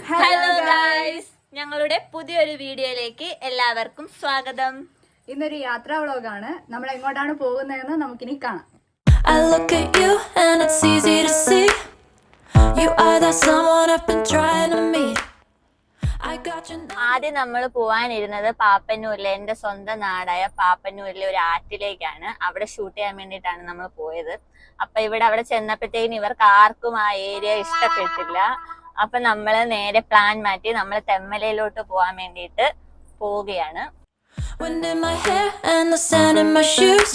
Hello guys, ഞങ്ങളുടെ പുതിയൊരു വീഡിയോയിലേക്ക് എല്ലാവർക്കും സ്വാഗതം. ഇന്നൊരു യാത്രാ വ്ളോഗാണ്. നമ്മൾ എങ്ങോട്ടാണ് പോകുന്നതെന്ന് നമുക്കിനി കാണാം. I look at you and it's easy to see you are the someone I've been trying to meet. I got you now. ആദ്യം നമ്മൾ പോവാനിരുന്നത് പാപ്പന്നൂരിലെ, എന്റെ സ്വന്തം നാടായ പാപ്പന്നൂരിലെ ഒരു ആറ്റിലേക്കാണ്. അവിടെ ഷൂട്ട് ചെയ്യാൻ വേണ്ടിയിട്ടാണ് നമ്മൾ പോയത്. അപ്പൊ അവിടെ ചെന്നപ്പോഴത്തേക്കും ഇവർക്ക് ആർക്കും ആ ഏരിയ ഇഷ്ടപ്പെട്ടില്ല. അപ്പൊ നമ്മള് നേരെ പ്ലാൻ മാറ്റി നമ്മൾ തെമ്മലയിലോട്ട് പോവാൻ വേണ്ടിയിട്ട് പോവുകയാണ്. Wind in my hair and the sand in my shoes.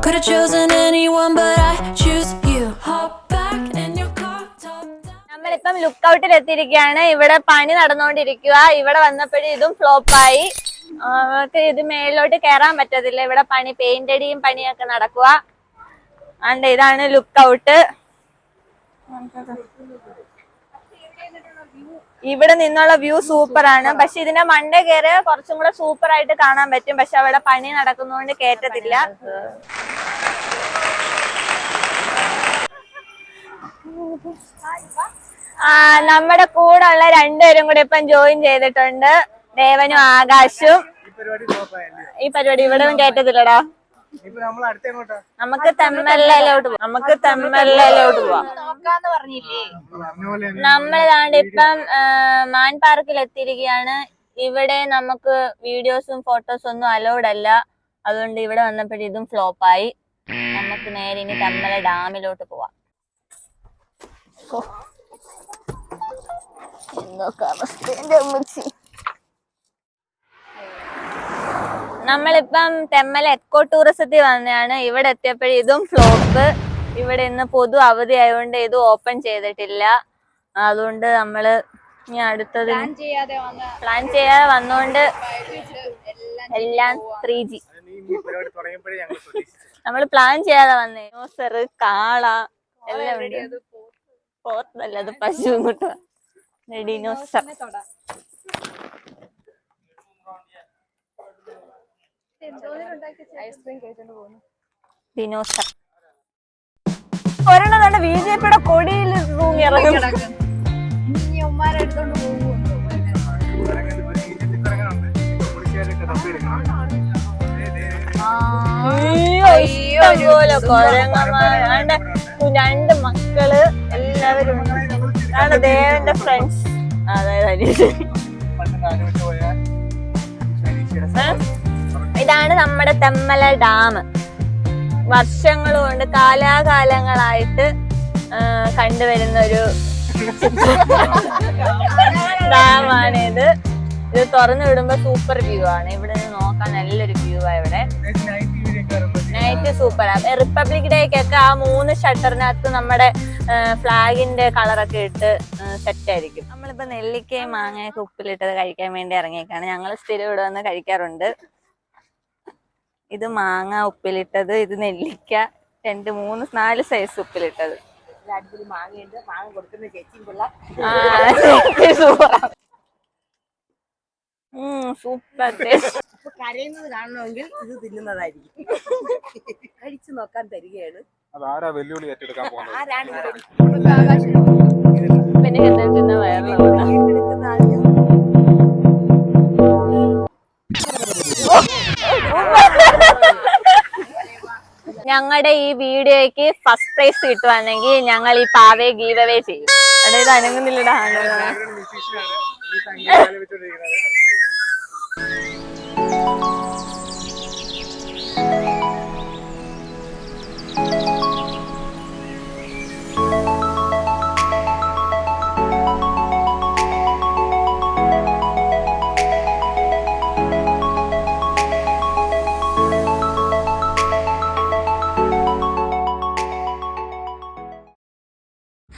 Could have chosen anyone but I choose you. Hop back in your car, top down. നമ്മളിപ്പം ലുക്ക് ഔട്ടിൽ എത്തിയിരിക്കുകയാണ്. ഇവിടെ പണി നടന്നുകൊണ്ടിരിക്കുക. ഇവിടെ വന്നപ്പോഴും ഇതും ഫ്ലോപ്പായി. ഇത് മേളിലോട്ട് കയറാൻ പറ്റത്തില്ല. ഇവിടെ പെയിന്റ് അടിയും പണിയൊക്കെ നടക്കുക. ആണ്ട് ഇതാണ് ലുക്ക് ഔട്ട്. ഇവിടെ നിന്നുള്ള വ്യൂ സൂപ്പർ ആണ്. പക്ഷെ ഇതിന്റെ മണ്ടേ കയറി കുറച്ചും കൂടെ സൂപ്പർ ആയിട്ട് കാണാൻ പറ്റും. പക്ഷെ അവിടെ പണി നടക്കുന്നതുകൊണ്ട് കേറ്റത്തില്ല. നമ്മുടെ കൂടെ ഉള്ള രണ്ടുപേരും കൂടെ ഇപ്പം ജോയിൻ ചെയ്തിട്ടുണ്ട്, ദേവനും ആകാശും. ഈ പരിപാടി ഇവിടെ കേറ്റത്തില്ലടാ. നമുക്ക് തെമ്മലയിലോട്ട് പോവാം. നമ്മളിതാണ്ട് ഇപ്പം മാൻ പാർക്കിൽ എത്തിയിരിക്കുകയാണ്. ഇവിടെ നമുക്ക് വീഡിയോസും ഫോട്ടോസും ഒന്നും അലൗഡ് അല്ല. അതുകൊണ്ട് ഇവിടെ വന്നപ്പോഴും ഇതും ഫ്ലോപ്പായി. നമുക്ക് നേരെ ഇനി തെമ്മല ഡാമിലോട്ട് പോവാം. എന്തൊക്കെ അവസ്ഥ. നമ്മളിപ്പം തെമ്മല എക്കോ ടൂറിസത്തിൽ വന്നതാണ്. ഇവിടെ എത്തിയപ്പോഴും ഇതും ഫ്ലോപ്പ്. ഇവിടെ ഇന്ന് പൊതു അവധി ആയതുകൊണ്ട് ഇത് ഓപ്പൺ ചെയ്തിട്ടില്ല. അതുകൊണ്ട് നമ്മള് ഇനി അടുത്തത് പ്ലാൻ ചെയ്യാതെ വന്നോണ്ട് എല്ലാം 3G. നമ്മള് പ്ലാൻ ചെയ്യാതെ വന്നേ. നോസർ, കാള എല്ലാം ഉണ്ട്. പോത്തല്ല, അത് പശു. ഇങ്ങോട്ട് ഡിനോസർ. ദിനോസർ ഒരെണ്ണം തന്നെ BJP-യുടെ കൊടിയിൽ തൂങ്ങി ഇറങ്ങും. ഇഷ്ടംപോലെ കൊരങ്ങന്മാരാണ്ട്. 2 മക്കള് എല്ലാവരും ആണ്. ദേവന്റെ ഫ്രണ്ട്സ്. അതായത് ഇതാണ് നമ്മുടെ തെമ്മല ഡാം. വർഷങ്ങൾ കൊണ്ട് കാലാകാലങ്ങളായിട്ട് കണ്ടുവരുന്ന ഒരു ഡാമാണിത്. ഇത് തുറന്നു വിടുമ്പോ സൂപ്പർ വ്യൂ ആണ്. ഇവിടെ നിന്ന് നോക്കാൻ നല്ലൊരു വ്യൂ ആ. ഇവിടെ നൈറ്റ് സൂപ്പർ ആ. റിപ്പബ്ലിക് ഡേക്കൊക്കെ ആ 3 ഷട്ടറിനകത്ത് നമ്മുടെ ഫ്ലാഗിന്റെ കളറൊക്കെ ഇട്ട് സെറ്റ് ആയിരിക്കും. നമ്മളിപ്പോ നെല്ലിക്കയും മാങ്ങയൊക്കെ ഉപ്പിലിട്ടത് കഴിക്കാൻ വേണ്ടി ഇറങ്ങിയേക്കാണ്. ഞങ്ങൾ സ്ഥിരം ഇവിടെ വന്ന് കഴിക്കാറുണ്ട്. ഇത് മാങ്ങ ഉപ്പിലിട്ടത്, ഇത് നെല്ലിക്ക, 2, 3, 4 സൈസ് ഉപ്പിലിട്ടത്. Super taste. കരയുന്നത് കാണണമെങ്കിൽ ഇത് തിന്നുന്നതായിരിക്കും. കഴിച്ചു നോക്കാൻ തരികയാണ്. പിന്നെ എന്താ വയറിലുള്ള ഞങ്ങളുടെ ഈ വീഡിയോയ്ക്ക് ഫസ്റ്റ് പ്രൈസ് കിട്ടുവാണെങ്കിൽ ഞങ്ങൾ ഈ പാവയെ ഗീവ് അവേ ചെയ്യും. അതായത് അനങ്ങുന്നില്ലടാ.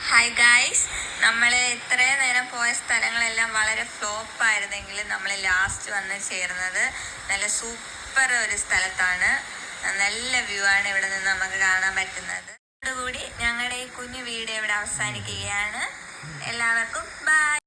ഹായ് ഗായ്സ്, നമ്മൾ ഇത്രയും നേരം പോയ സ്ഥലങ്ങളെല്ലാം വളരെ ഫ്ലോപ്പ് ആയിരുന്നെങ്കിലും നമ്മൾ ലാസ്റ്റ് വന്ന് ചേർന്നത് നല്ല സൂപ്പർ ഒരു സ്ഥലത്താണ്. നല്ല വ്യൂ ആണ് ഇവിടെ നിന്ന് നമുക്ക് കാണാൻ പറ്റുന്നത്. അതോടുകൂടി ഞങ്ങളുടെ ഈ കുഞ്ഞു വീഡിയോ ഇവിടെ അവസാനിക്കുകയാണ്. എല്ലാവർക്കും ബൈ.